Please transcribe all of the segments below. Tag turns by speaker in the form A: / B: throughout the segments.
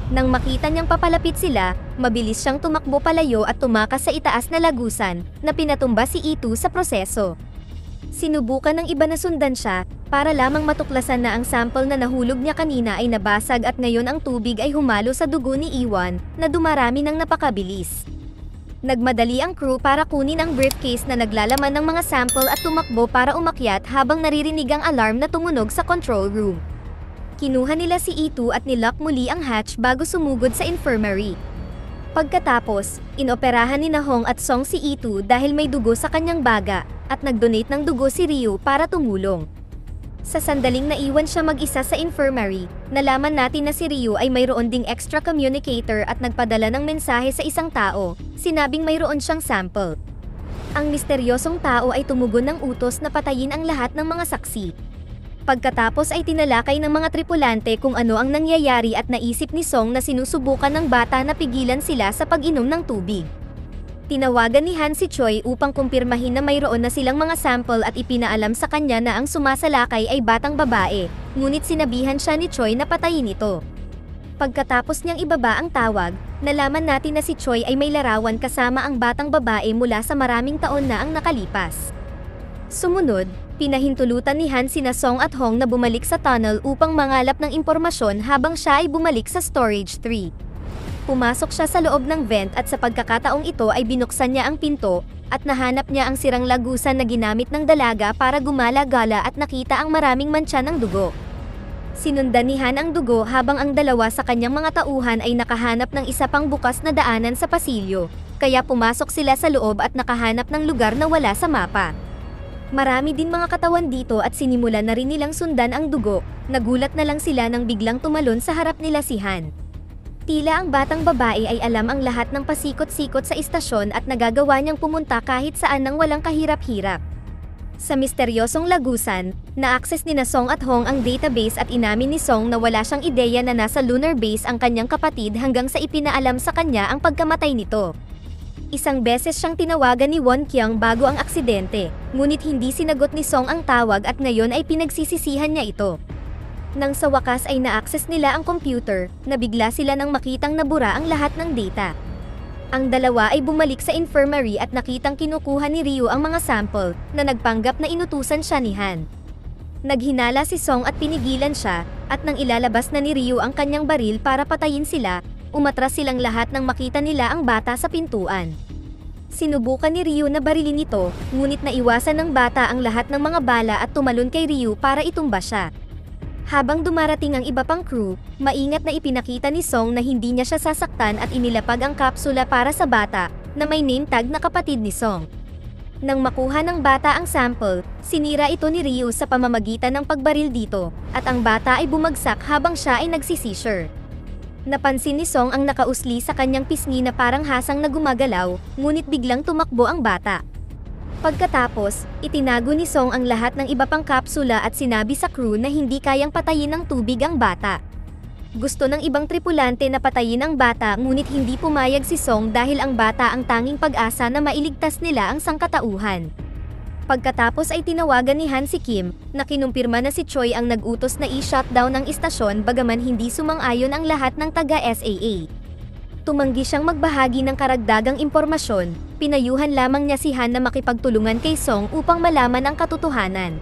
A: Nang makita niyang papalapit sila, mabilis siyang tumakbo palayo at tumakas sa itaas na lagusan, na pinatumba si Itu sa proseso. Sinubukan ng iba na sundan siya, para lamang matuklasan na ang sample na nahulog niya kanina ay nabasag at ngayon ang tubig ay humalo sa dugo ni Iwan, na dumarami ng napakabilis. Nagmadali ang crew para kunin ang briefcase na naglalaman ng mga sample at tumakbo para umakyat habang naririnig ang alarm na tumunog sa control room. Kinuha nila si Itu at nilock muli ang hatch bago sumugod sa infirmary. Pagkatapos, inoperahan ni Hong at Song si Itu dahil may dugo sa kanyang baga, at nag-donate ng dugo si Ryu para tumulong. Sa sandaling naiwan siya mag-isa sa infirmary, nalaman natin na si Ryu ay mayroon ding extra communicator at nagpadala ng mensahe sa isang tao, sinabing mayroon siyang sample. Ang misteryosong tao ay tumugon ng utos na patayin ang lahat ng mga saksi. Pagkatapos ay tinalakay ng mga tripulante kung ano ang nangyayari at naisip ni Song na sinusubukan ng bata na pigilan sila sa pag-inom ng tubig. Tinawagan ni Han si Choi upang kumpirmahin na mayroon na silang mga sample at ipinaalam sa kanya na ang sumasalakay ay batang babae, ngunit sinabihan siya ni Choi na patayin ito. Pagkatapos niyang ibaba ang tawag, nalaman natin na si Choi ay may larawan kasama ang batang babae mula sa maraming taon na ang nakalipas. Sumunod, pinahintulutan ni Han sina Song at Hong na bumalik sa tunnel upang mangalap ng impormasyon habang siya ay bumalik sa storage 3. Pumasok siya sa loob ng vent at sa pagkakataong ito ay binuksan niya ang pinto, at nahanap niya ang sirang lagusan na ginamit ng dalaga para gumala-gala at nakita ang maraming mantsa ng dugo. Sinundan ni Han ang dugo habang ang dalawa sa kanyang mga tauhan ay nakahanap ng isa pang bukas na daanan sa pasilyo, kaya pumasok sila sa loob at nakahanap ng lugar na wala sa mapa. Marami din mga katawan dito at sinimulan na rin nilang sundan ang dugo, nagulat na lang sila nang biglang tumalon sa harap nila si Han. Tila ang batang babae ay alam ang lahat ng pasikot-sikot sa istasyon at nagagawa niyang pumunta kahit saan nang walang kahirap-hirap. Sa misteryosong lagusan, na-access ni Song at Hong ang database at inamin ni Song na wala siyang ideya na nasa lunar base ang kanyang kapatid hanggang sa ipinaalam sa kanya ang pagkamatay nito. Isang beses siyang tinawagan ni Won Kyung bago ang aksidente, ngunit hindi sinagot ni Song ang tawag at ngayon ay pinagsisisihan niya ito. Nang sa wakas ay na-access nila ang computer, nabigla sila nang makitang nabura ang lahat ng data. Ang dalawa ay bumalik sa infirmary at nakitang kinukuha ni Ryu ang mga sample, na nagpanggap na inutusan siya ni Han. Naghinala si Song at pinigilan siya, at nang ilalabas na ni Ryu ang kanyang baril para patayin sila, umatras silang lahat nang makita nila ang bata sa pintuan. Sinubukan ni Ryu na barilin ito, ngunit naiwasan ng bata ang lahat ng mga bala at tumalon kay Ryu para itumba siya. Habang dumarating ang iba pang crew, maingat na ipinakita ni Song na hindi niya siya sasaktan at inilapag ang kapsula para sa bata, na may name tag na kapatid ni Song. Nang makuha ng bata ang sample, sinira ito ni Ryu sa pamamagitan ng pagbaril dito, at ang bata ay bumagsak habang siya ay nagsisisure. Napansin ni Song ang nakausli sa kanyang pisngi na parang hasang na gumagalaw, ngunit biglang tumakbo ang bata. Pagkatapos, itinago ni Song ang lahat ng iba pang kapsula at sinabi sa crew na hindi kayang patayin ng tubig ang bata. Gusto ng ibang tripulante na patayin ang bata ngunit hindi pumayag si Song dahil ang bata ang tanging pag-asa na mailigtas nila ang sangkatauhan. Pagkatapos ay tinawagan ni Han si Kim, na kinumpirma na si Choi ang nag-utos na i-shutdown ang istasyon bagaman hindi sumang-ayon ang lahat ng taga-SAA. Tumanggi siyang magbahagi ng karagdagang impormasyon, pinayuhan lamang niya si Han na makipagtulungan kay Song upang malaman ang katotohanan.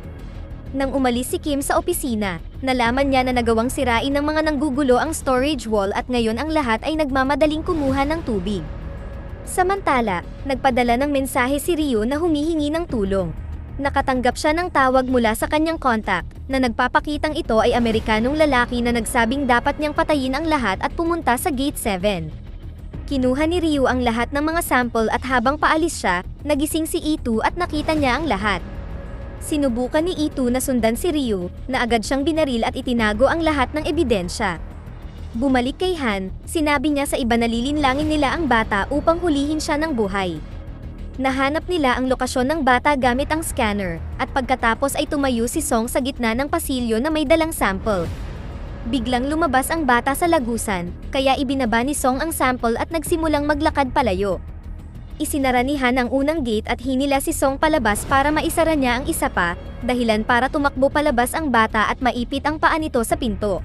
A: Nang umalis si Kim sa opisina, nalaman niya na nagawang sirain ng mga nanggugulo ang storage wall at ngayon ang lahat ay nagmamadaling kumuha ng tubig. Samantala, nagpadala ng mensahe si Ryu na humihingi ng tulong. Nakatanggap siya ng tawag mula sa kanyang contact, na nagpapakitang ito ay Amerikanong lalaki na nagsabing dapat niyang patayin ang lahat at pumunta sa Gate 7. Kinuha ni Ryu ang lahat ng mga sample at habang paalis siya, nagising si Itu at nakita niya ang lahat. Sinubukan ni Itu na sundan si Ryu, na agad siyang binaril at itinago ang lahat ng ebidensya. Bumalik kay Han, sinabi niya sa iba na lilinlangin nila ang bata upang hulihin siya ng buhay. Nahanap nila ang lokasyon ng bata gamit ang scanner, at pagkatapos ay tumayo si Song sa gitna ng pasilyo na may dalang sample. Biglang lumabas ang bata sa lagusan, kaya ibinaba ni Song ang sample at nagsimulang maglakad palayo. Isinara ni Han ang unang gate at hinila si Song palabas para maisara niya ang isa pa, dahilan para tumakbo palabas ang bata at maipit ang paa nito sa pinto.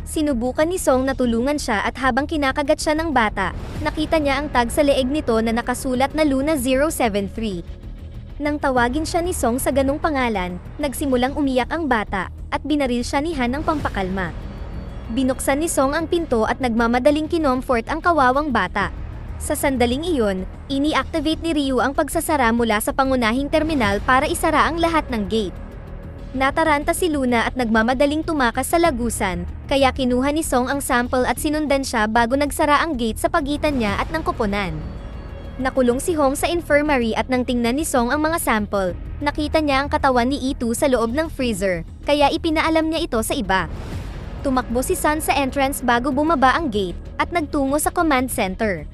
A: Sinubukan ni Song na tulungan siya at habang kinakagat siya ng bata, nakita niya ang tag sa leeg nito na nakasulat na Luna 073. Nang tawagin siya ni Song sa ganong pangalan, nagsimulang umiyak ang bata, at binaril siya ni Han ng pampakalma. Binuksan ni Song ang pinto at nagmamadaling kinomfort ang kawawang bata. Sa sandaling iyon, ini-activate ni Ryu ang pagsasara mula sa pangunahing terminal para isara ang lahat ng gate. Nataranta si Luna at nagmamadaling tumakas sa lagusan, kaya kinuha ni Song ang sample at sinundan siya bago nagsara ang gate sa pagitan niya at ng koponan. Nakulong si Hong sa infirmary at nang tingnan ni Song ang mga sample, nakita niya ang katawan ni E2 sa loob ng freezer, kaya ipinaalam niya ito sa iba. Tumakbo si Sun sa entrance bago bumaba ang gate, at nagtungo sa command center.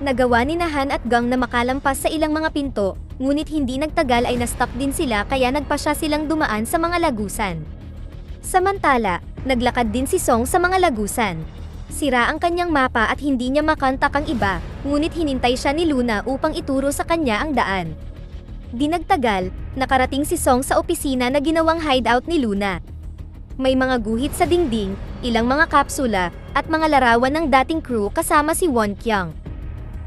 A: Nagawa ni Han at Gang na makalampas sa ilang mga pinto, ngunit hindi nagtagal ay na-stuck din sila kaya nagpasya silang dumaan sa mga lagusan. Samantala, naglakad din si Song sa mga lagusan. Sira ang kanyang mapa at hindi niya makontak ang iba, ngunit hinintay siya ni Luna upang ituro sa kanya ang daan. Di nagtagal, nakarating si Song sa opisina na ginawang hideout ni Luna. May mga guhit sa dingding, ilang mga kapsula, at mga larawan ng dating crew kasama si Won Kyung.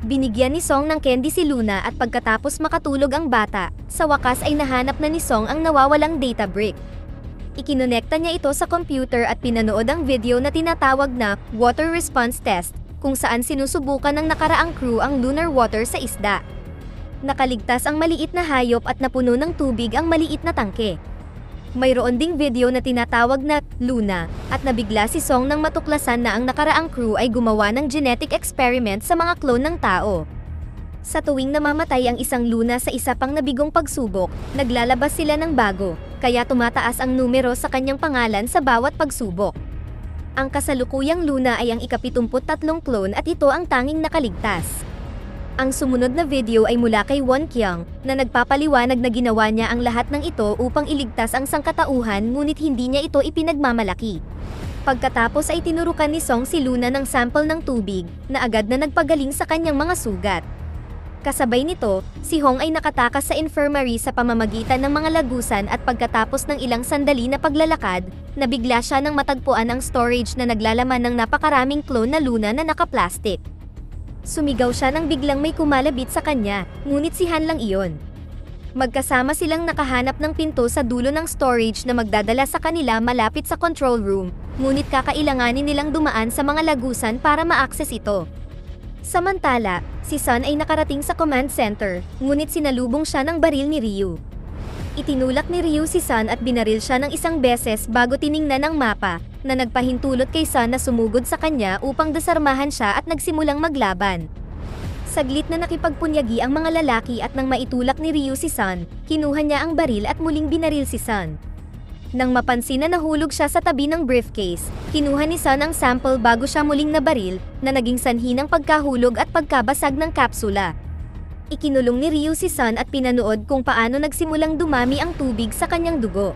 A: Binigyan ni Song ng candy si Luna at pagkatapos makatulog ang bata, sa wakas ay nahanap na ni Song ang nawawalang data brick. Ikinonekta niya ito sa computer at pinanood ang video na tinatawag na Water Response Test, kung saan sinusubukan ng nakaraang crew ang lunar water sa isda. Nakaligtas ang maliit na hayop at napuno ng tubig ang maliit na tangke. Mayroon ding video na tinatawag na Luna, at nabigla si Song nang matuklasan na ang nakaraang crew ay gumawa ng genetic experiment sa mga clone ng tao. Sa tuwing namamatay ang isang Luna sa isa pang nabigong pagsubok, naglalabas sila ng bago, kaya tumataas ang numero sa kanyang pangalan sa bawat pagsubok. Ang kasalukuyang Luna ay ang ika-73 clone at ito ang tanging nakaligtas. Ang sumunod na video ay mula kay Won Kyung, na nagpapaliwanag na ginawa niya ang lahat ng ito upang iligtas ang sangkatauhan ngunit hindi niya ito ipinagmamalaki. Pagkatapos ay tinurukan ni Song si Luna ng sample ng tubig, na agad na nagpagaling sa kanyang mga sugat. Kasabay nito, si Hong ay nakatakas sa infirmary sa pamamagitan ng mga lagusan at pagkatapos ng ilang sandali na paglalakad, nabigla siya nang matagpuan ang storage na naglalaman ng napakaraming clone na Luna na naka-plastic. Sumigaw siya nang biglang may kumalabit sa kanya, ngunit si Han lang iyon. Magkasama silang nakahanap ng pinto sa dulo ng storage na magdadala sa kanila malapit sa control room, ngunit kakailanganin nilang dumaan sa mga lagusan para ma-access ito. Samantala, si Sun ay nakarating sa command center, ngunit sinalubong siya ng baril ni Ryu. Itinulak ni Ryu si Sun at binaril siya ng isang beses bago tiningnan ang mapa, na nagpahintulot kay Sun na sumugod sa kanya upang desarmahan siya at nagsimulang maglaban. Saglit na nakipagpunyagi ang mga lalaki at nang maitulak ni Ryu si Sun, kinuha niya ang baril at muling binaril si Sun. Nang mapansin na nahulog siya sa tabi ng briefcase, kinuha ni Sun ang sample bago siya muling nabaril, na naging sanhi ng pagkahulog at pagkabasag ng kapsula. Ikinulong ni Ryu si Sun at pinanood kung paano nagsimulang dumami ang tubig sa kanyang dugo.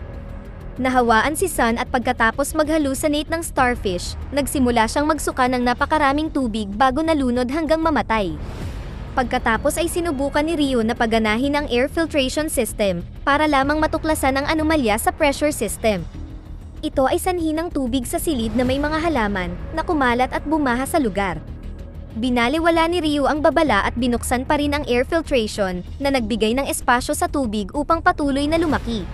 A: Nahawaan si Sun at pagkatapos mag-hallucinate ng starfish, nagsimula siyang magsuka ng napakaraming tubig bago nalunod hanggang mamatay. Pagkatapos ay sinubukan ni Ryu na paganahin ang air filtration system, para lamang matuklasan ang anomalya sa pressure system. Ito ay sanhi ng tubig sa silid na may mga halaman, na kumalat at bumaha sa lugar. Binaliwala ni Ryu ang babala at binuksan pa rin ang air filtration, na nagbigay ng espasyo sa tubig upang patuloy na lumaki.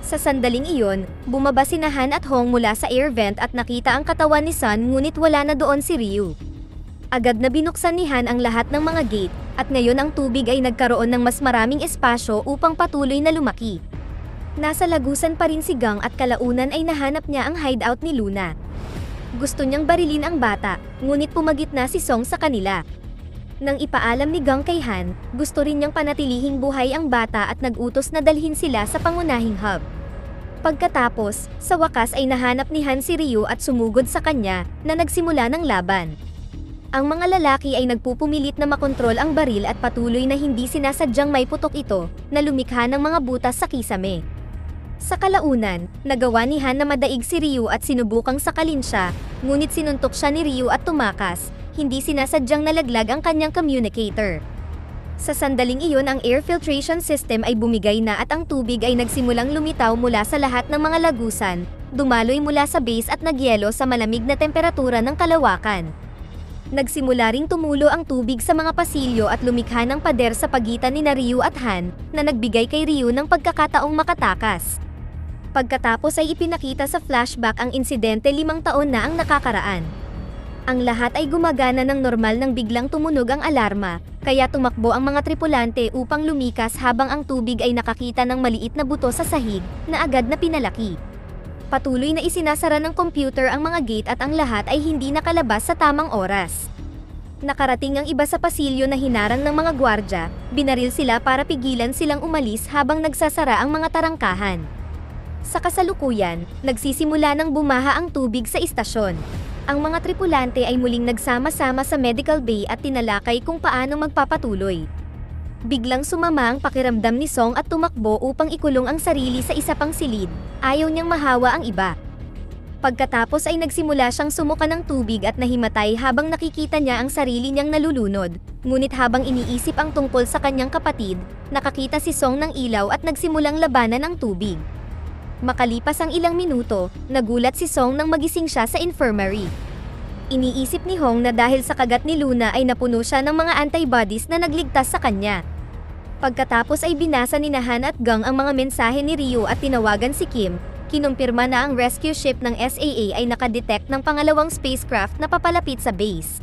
A: Sa sandaling iyon, bumaba si Han at Hong mula sa air vent at nakita ang katawan ni Sun ngunit wala na doon si Ryu. Agad na binuksan ni Han ang lahat ng mga gate, at ngayon ang tubig ay nagkaroon ng mas maraming espasyo upang patuloy na lumaki. Nasa lagusan pa rin si Gang at kalaunan ay nahanap niya ang hideout ni Luna. Gusto niyang barilin ang bata, ngunit pumagitna si Song sa kanila. Nang ipaalam ni Gang kay Han, gusto rin niyang panatilihing buhay ang bata at nag-utos na dalhin sila sa pangunahing hub. Pagkatapos, sa wakas ay nahanap ni Han si Ryu at sumugod sa kanya, na nagsimula ng laban. Ang mga lalaki ay nagpupumilit na makontrol ang baril at patuloy na hindi sinasadyang may putok ito, na lumikha ng mga butas sa kisame. Sa kalaunan, nagawa ni Han na madaig si Ryu at sinubukang sakalin siya, ngunit sinuntok siya ni Ryu at tumakas, hindi sinasadyang nalaglag ang kanyang communicator. Sa sandaling iyon ang air filtration system ay bumigay na at ang tubig ay nagsimulang lumitaw mula sa lahat ng mga lagusan, dumaloy mula sa base at nagyelo sa malamig na temperatura ng kalawakan. Nagsimula ring tumulo ang tubig sa mga pasilyo at lumikha ng pader sa pagitan ni Ryu at Han, na nagbigay kay Ryu ng pagkakataong makatakas. Pagkatapos ay ipinakita sa flashback ang insidente 5 taon na ang nakakaraan. Ang lahat ay gumagana ng normal nang biglang tumunog ang alarma, kaya tumakbo ang mga tripulante upang lumikas habang ang tubig ay nakakita ng maliit na buto sa sahig, na agad na pinalaki. Patuloy na isinasara ng computer ang mga gate at ang lahat ay hindi nakalabas sa tamang oras. Nakarating ang iba sa pasilyo na hinarang ng mga gwardya, binaril sila para pigilan silang umalis habang nagsasara ang mga tarangkahan. Sa kasalukuyan, nagsisimula ng bumaha ang tubig sa istasyon. Ang mga tripulante ay muling nagsama-sama sa medical bay at tinalakay kung paano magpapatuloy. Biglang sumama ang pakiramdam ni Song at tumakbo upang ikulong ang sarili sa isa pang silid. Ayaw niyang mahawa ang iba. Pagkatapos ay nagsimula siyang sumuka ng tubig at nahimatay habang nakikita niya ang sarili niyang nalulunod. Ngunit habang iniisip ang tungkol sa kanyang kapatid, nakakita si Song ng ilaw at nagsimulang labanan ang tubig. Makalipas ang ilang minuto, nagulat si Song nang magising siya sa infirmary. Iniisip ni Hong na dahil sa kagat ni Luna ay napuno siya ng mga antibodies na nagligtas sa kanya. Pagkatapos ay binasa ni Han at Gang ang mga mensahe ni Ryu at tinawagan si Kim, kinumpirma na ang rescue ship ng SAA ay nakadetect ng pangalawang spacecraft na papalapit sa base.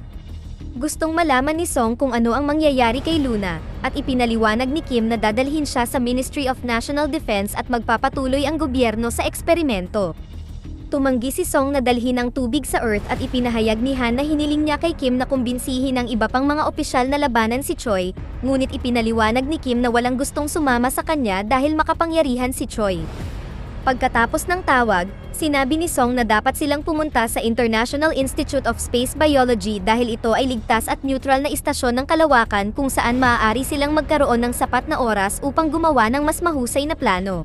A: Gustong malaman ni Song kung ano ang mangyayari kay Luna, at ipinaliwanag ni Kim na dadalhin siya sa Ministry of National Defense at magpapatuloy ang gobyerno sa eksperimento. Tumanggi si Song na dalhin ang tubig sa Earth at ipinahayag ni Han na hiniling niya kay Kim na kumbinsihin ang iba pang mga opisyal na labanan si Choi, ngunit ipinaliwanag ni Kim na walang gustong sumama sa kanya dahil makapangyarihan si Choi. Pagkatapos ng tawag, sinabi ni Song na dapat silang pumunta sa International Institute of Space Biology dahil ito ay ligtas at neutral na istasyon ng kalawakan kung saan maaari silang magkaroon ng sapat na oras upang gumawa ng mas mahusay na plano.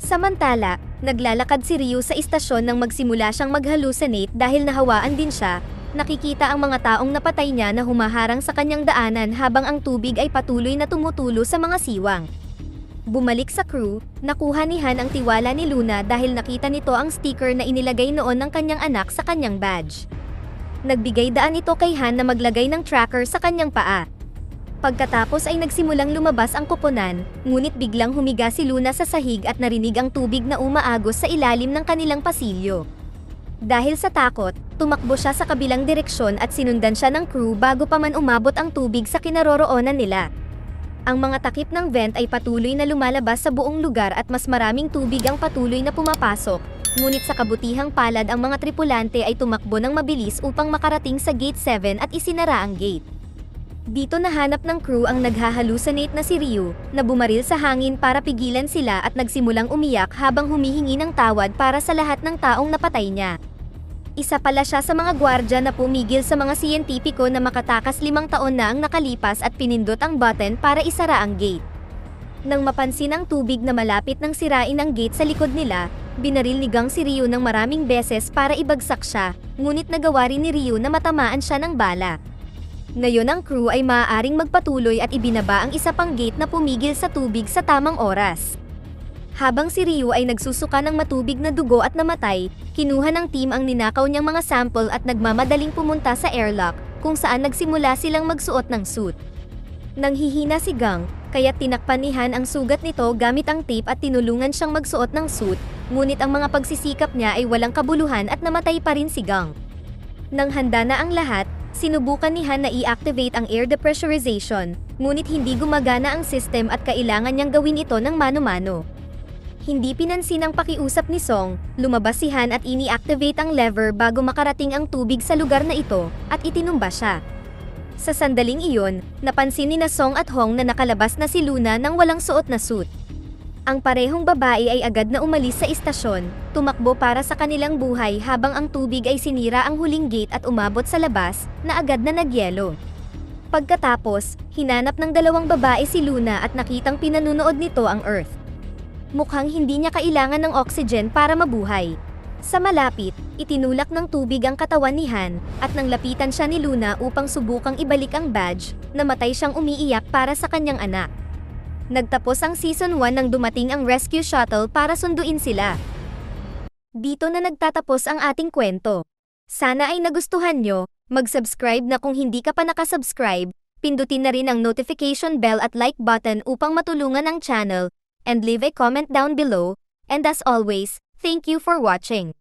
A: Samantala, naglalakad si Ryu sa istasyon nang magsimula siyang mag-hallucinate dahil nahawaan din siya. Nakikita ang mga taong napatay niya na humaharang sa kanyang daanan habang ang tubig ay patuloy na tumutulo sa mga siwang. Bumalik sa crew, nakuha ni Han ang tiwala ni Luna dahil nakita nito ang sticker na inilagay noon ng kanyang anak sa kanyang badge. Nagbigay daan ito kay Han na maglagay ng tracker sa kanyang paa. Pagkatapos ay nagsimulang lumabas ang koponan, ngunit biglang humiga si Luna sa sahig at narinig ang tubig na umaagos sa ilalim ng kanilang pasilyo. Dahil sa takot, tumakbo siya sa kabilang direksyon at sinundan siya ng crew bago pa man umabot ang tubig sa kinaroroonan nila. Ang mga takip ng vent ay patuloy na lumalabas sa buong lugar at mas maraming tubig ang patuloy na pumapasok, ngunit sa kabutihang palad ang mga tripulante ay tumakbo ng mabilis upang makarating sa Gate 7 at isinara ang gate. Dito nahanap ng crew ang naghahalucinate na si Ryu, na bumaril sa hangin para pigilan sila at nagsimulang umiyak habang humihingi ng tawad para sa lahat ng taong napatay niya. Isa pala siya sa mga gwardya na pumigil sa mga siyentipiko na makatakas 5 taon na ang nakalipas at pinindot ang button para isara ang gate. Nang mapansin ang tubig na malapit nang sirain ang gate sa likod nila, binaril ni Gang si Ryu ng maraming beses para ibagsak siya, ngunit nagawa rin ni Ryu na matamaan siya ng bala. Ngayon ang crew ay maaaring magpatuloy at ibinaba ang isa pang gate na pumigil sa tubig sa tamang oras. Habang si Ryu ay nagsusuka ng matubig na dugo at namatay, kinuha ng team ang ninakaw niyang mga sample at nagmamadaling pumunta sa airlock, kung saan nagsimula silang magsuot ng suit. Nanghihina si Gang, kaya tinakpan ni Han ang sugat nito gamit ang tape at tinulungan siyang magsuot ng suit, ngunit ang mga pagsisikap niya ay walang kabuluhan at namatay pa rin si Gang. Nang handa na ang lahat, sinubukan ni Han na i-activate ang air depressurization, ngunit hindi gumagana ang system at kailangan niyang gawin ito ng mano-mano. Hindi pinansin ang pakiusap ni Song, lumabas si Han at ini-activate ang lever bago makarating ang tubig sa lugar na ito, at itinumba siya. Sa sandaling iyon, napansin ni Song at Hong na nakalabas na si Luna nang walang suot na suit. Ang parehong babae ay agad na umalis sa istasyon, tumakbo para sa kanilang buhay habang ang tubig ay sinira ang huling gate at umabot sa labas, na agad na nagyelo. Pagkatapos, hinanap ng dalawang babae si Luna at nakitang pinanunood nito ang Earth. Mukhang hindi niya kailangan ng oxygen para mabuhay. Sa malapit, itinulak ng tubig ang katawan ni Han, at nang lapitan siya ni Luna upang subukang ibalik ang badge, namatay siyang umiiyak para sa kanyang anak. Nagtapos ang Season 1 nang dumating ang rescue shuttle para sunduin sila. Dito na nagtatapos ang ating kwento. Sana ay nagustuhan nyo, mag-subscribe na kung hindi ka pa nakasubscribe, pindutin na rin ang notification bell at like button upang matulungan ang channel, and leave a comment down below, and as always, thank you for watching.